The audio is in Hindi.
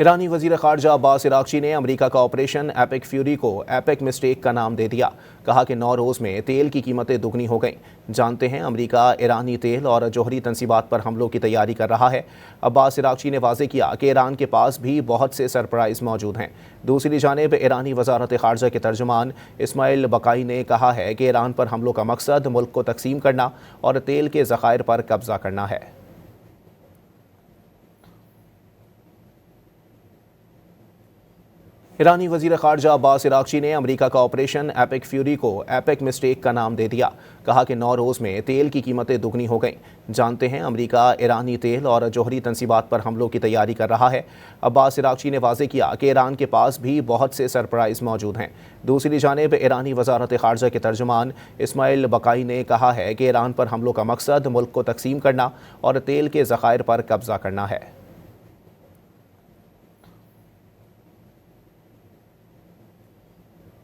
ईरानी वज़ीर ख़ारजा अब्बास इराक़ची ने अमरीका का ऑपरेशन एपिक फ्यूरी को एपिक मिस्टेक का नाम दे दिया। कहा कि 9 रोज़ में तेल की कीमतें दुगनी हो गईं। जानते हैं, अमरीका ईरानी तेल और जौहरी तनसीबात पर हमलों की तैयारी कर रहा है। अब्बास इराक़ची ने वाज़ेह किया कि ईरान के पास भी बहुत से सरप्राइज़ मौजूद हैं। दूसरी जानिब ईरानी वज़ारत ख़ारजा के तर्जुमान इस्माइल बकाई ने कहा है कि ईरान पर हमलों का मकसद मुल्क को तकसीम करना और तेल के ज़ख़ायर पर कब्ज़ा करना है। ईरानी वज़ीर ख़ारजा अब्बास इराक़ची ने अमरीका का ऑपरेशन एपिक फ्यूरी को एपिक मिस्टेक का नाम दे दिया। कहा कि 9 रोज़ में तेल की कीमतें दुगनी हो गईं। जानते हैं, अमरीका ईरानी तेल और जौहरी तनसीबात पर हमलों की तैयारी कर रहा है। अब्बास इराक़ची ने वाज़ेह किया कि ईरान के पास भी बहुत से सरप्राइज़ मौजूद हैं। दूसरी जानिब ईरानी वज़ारत ख़ारजा के तर्जुमान इस्माइल बकाई ने कहा है कि ईरान पर हमलों का मकसद मुल्क को तकसीम करना और तेल के ज़ख़ायर पर कब्ज़ा करना है।